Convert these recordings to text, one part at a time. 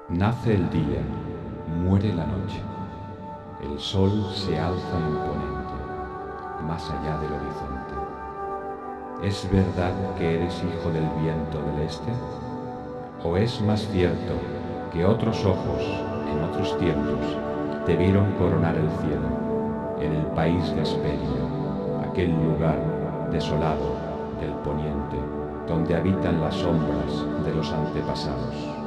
Nace el día, muere la noche. El sol se alza imponente, más allá del horizonte. ¿Es verdad que eres hijo del viento del este? ¿O es más cierto que otros ojos, en otros tiempos, te vieron coronar el cielo, en el país de Hesperia, aquel lugar desolado del poniente, donde habitan las sombras de los antepasados?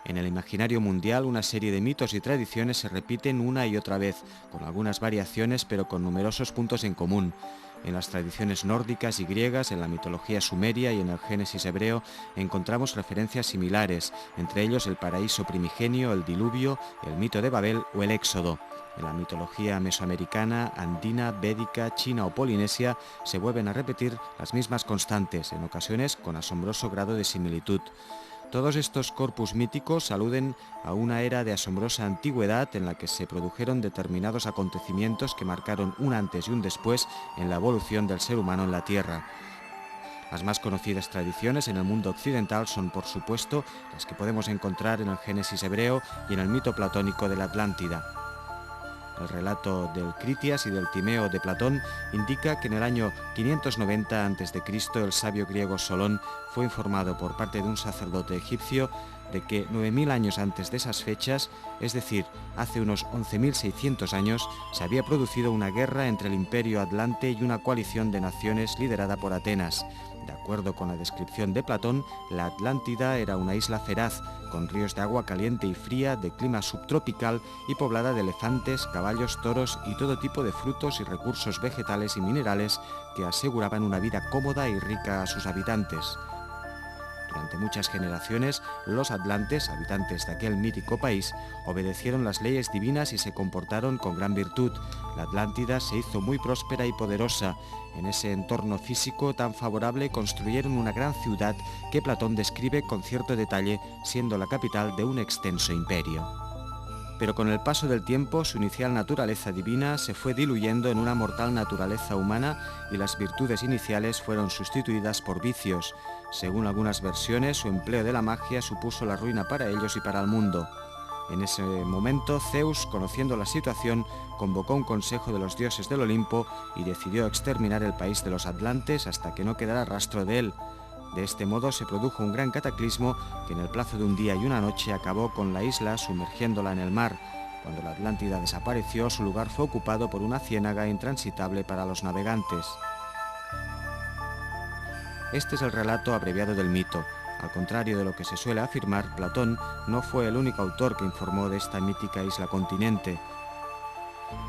En el imaginario mundial, una serie de mitos y tradiciones se repiten una y otra vez, con algunas variaciones pero con numerosos puntos en común. En las tradiciones nórdicas y griegas, en la mitología sumeria y en el Génesis hebreo encontramos referencias similares, entre ellos el paraíso primigenio, el diluvio, el mito de Babel o el Éxodo. En la mitología mesoamericana, andina, védica, china o polinesia se vuelven a repetir las mismas constantes, en ocasiones con asombroso grado de similitud. Todos estos corpus míticos aluden a una era de asombrosa antigüedad en la que se produjeron determinados acontecimientos que marcaron un antes y un después en la evolución del ser humano en la Tierra. Las más conocidas tradiciones en el mundo occidental son, por supuesto, las que podemos encontrar en el Génesis hebreo y en el mito platónico de la Atlántida. El relato del Critias y del Timeo de Platón indica que en el año 590 a.C. el sabio griego Solón fue informado por parte de un sacerdote egipcio de que 9.000 años antes de esas fechas, es decir, hace unos 11.600 años, se había producido una guerra entre el Imperio Atlante y una coalición de naciones liderada por Atenas. De acuerdo con la descripción de Platón, la Atlántida era una isla feraz, con ríos de agua caliente y fría, de clima subtropical y poblada de elefantes, caballos, toros y todo tipo de frutos y recursos vegetales y minerales que aseguraban una vida cómoda y rica a sus habitantes. Durante muchas generaciones, los atlantes, habitantes de aquel mítico país, obedecieron las leyes divinas y se comportaron con gran virtud. La Atlántida se hizo muy próspera y poderosa. En ese entorno físico tan favorable construyeron una gran ciudad que Platón describe con cierto detalle, siendo la capital de un extenso imperio. Pero con el paso del tiempo su inicial naturaleza divina se fue diluyendo en una mortal naturaleza humana y las virtudes iniciales fueron sustituidas por vicios. Según algunas versiones, su empleo de la magia supuso la ruina para ellos y para el mundo. En ese momento, Zeus, conociendo la situación, convocó un consejo de los dioses del Olimpo y decidió exterminar el país de los atlantes hasta que no quedara rastro de él. De este modo se produjo un gran cataclismo que en el plazo de un día y una noche acabó con la isla sumergiéndola en el mar. Cuando la Atlántida desapareció, su lugar fue ocupado por una ciénaga intransitable para los navegantes. Este es el relato abreviado del mito. Al contrario de lo que se suele afirmar, Platón no fue el único autor que informó de esta mítica isla continente.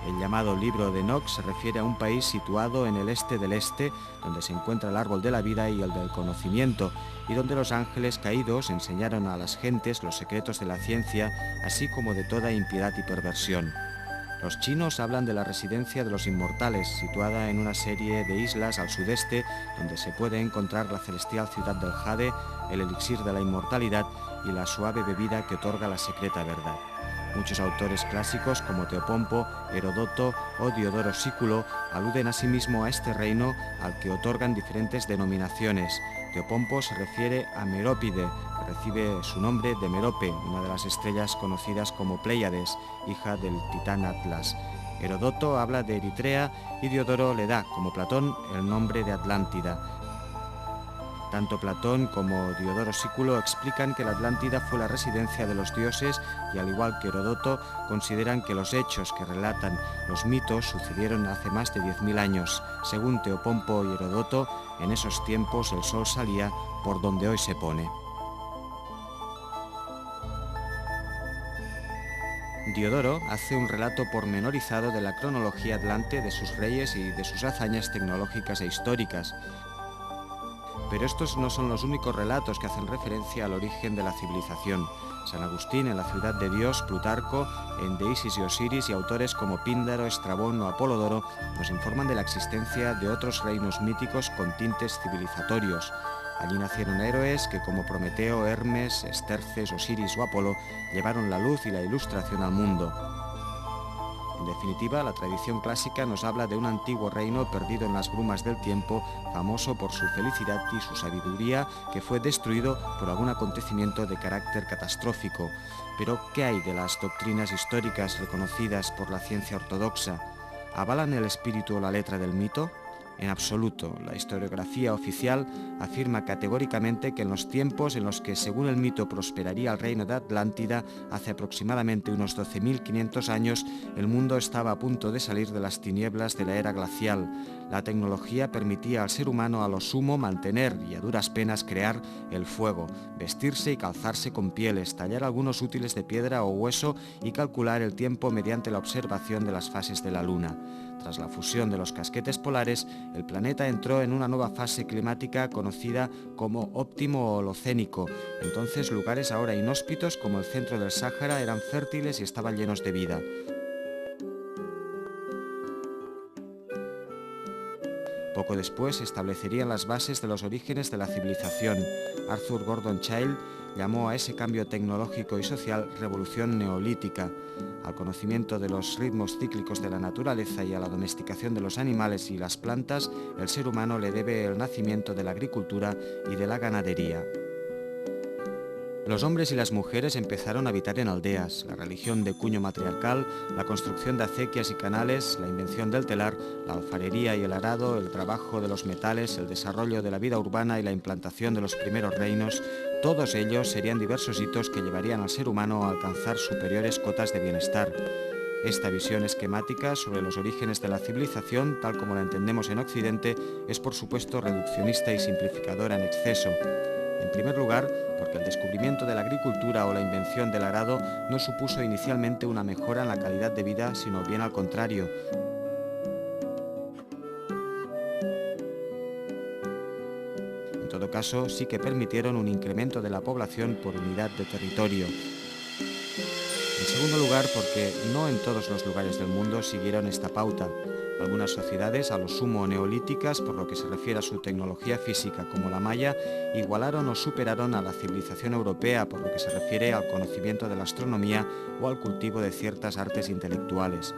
El llamado Libro de Enoc se refiere a un país situado en el este del este, donde se encuentra el árbol de la vida y el del conocimiento, y donde los ángeles caídos enseñaron a las gentes los secretos de la ciencia, así como de toda impiedad y perversión. Los chinos hablan de la residencia de los inmortales, situada en una serie de islas al sudeste, donde se puede encontrar la celestial ciudad del Jade, el elixir de la inmortalidad y la suave bebida que otorga la secreta verdad. Muchos autores clásicos como Teopompo, Herodoto o Diodoro Sículo aluden asimismo a este reino al que otorgan diferentes denominaciones. Teopompo se refiere a Merópide, que recibe su nombre de Merope, una de las estrellas conocidas como Pléyades, hija del titán Atlas. Herodoto habla de Eritrea y Diodoro le da, como Platón, el nombre de Atlántida. Tanto Platón como Diodoro Sículo explican que la Atlántida fue la residencia de los dioses y, al igual que Herodoto, consideran que los hechos que relatan los mitos sucedieron hace más de 10.000 años. Según Teopompo y Herodoto, en esos tiempos el sol salía por donde hoy se pone. Diodoro hace un relato pormenorizado de la cronología atlante, de sus reyes y de sus hazañas tecnológicas e históricas. Pero estos no son los únicos relatos que hacen referencia al origen de la civilización. San Agustín en La ciudad de Dios, Plutarco en De Isis y Osiris y autores como Píndaro, Estrabón o Apolodoro nos informan de la existencia de otros reinos míticos con tintes civilizatorios. Allí nacieron héroes que como Prometeo, Hermes, Esterces, Osiris o Apolo llevaron la luz y la ilustración al mundo. En definitiva, la tradición clásica nos habla de un antiguo reino perdido en las brumas del tiempo, famoso por su felicidad y su sabiduría, que fue destruido por algún acontecimiento de carácter catastrófico. Pero, ¿qué hay de las doctrinas históricas reconocidas por la ciencia ortodoxa? ¿Avalan el espíritu o la letra del mito? En absoluto, la historiografía oficial afirma categóricamente que en los tiempos en los que, según el mito, prosperaría el reino de Atlántida, hace aproximadamente unos 12.500 años, el mundo estaba a punto de salir de las tinieblas de la era glacial. La tecnología permitía al ser humano a lo sumo mantener y a duras penas crear el fuego, vestirse y calzarse con pieles, tallar algunos útiles de piedra o hueso y calcular el tiempo mediante la observación de las fases de la luna. Tras la fusión de los casquetes polares, el planeta entró en una nueva fase climática conocida como óptimo holocénico. Entonces, lugares ahora inhóspitos como el centro del Sáhara eran fértiles y estaban llenos de vida. Poco después se establecerían las bases de los orígenes de la civilización. Arthur Gordon Childe llamó a ese cambio tecnológico y social revolución neolítica. Al conocimiento de los ritmos cíclicos de la naturaleza y a la domesticación de los animales y las plantas, el ser humano le debe el nacimiento de la agricultura y de la ganadería. Los hombres y las mujeres empezaron a habitar en aldeas, la religión de cuño matriarcal, la construcción de acequias y canales, la invención del telar, la alfarería y el arado, el trabajo de los metales, el desarrollo de la vida urbana y la implantación de los primeros reinos, todos ellos serían diversos hitos que llevarían al ser humano a alcanzar superiores cotas de bienestar. Esta visión esquemática sobre los orígenes de la civilización, tal como la entendemos en Occidente, es por supuesto reduccionista y simplificadora en exceso. En primer lugar, porque el descubrimiento de la agricultura o la invención del arado no supuso inicialmente una mejora en la calidad de vida, sino bien al contrario. En todo caso, sí que permitieron un incremento de la población por unidad de territorio. En segundo lugar, porque no en todos los lugares del mundo siguieron esta pauta. Algunas sociedades, a lo sumo neolíticas, por lo que se refiere a su tecnología física, como la maya, igualaron o superaron a la civilización europea, por lo que se refiere al conocimiento de la astronomía o al cultivo de ciertas artes intelectuales.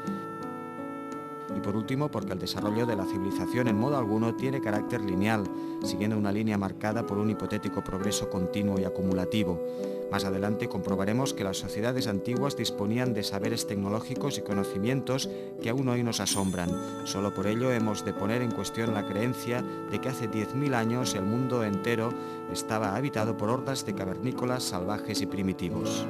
Y por último, porque el desarrollo de la civilización en modo alguno tiene carácter lineal, siguiendo una línea marcada por un hipotético progreso continuo y acumulativo. Más adelante comprobaremos que las sociedades antiguas disponían de saberes tecnológicos y conocimientos que aún hoy nos asombran. Solo por ello hemos de poner en cuestión la creencia de que hace 10.000 años el mundo entero estaba habitado por hordas de cavernícolas salvajes y primitivos.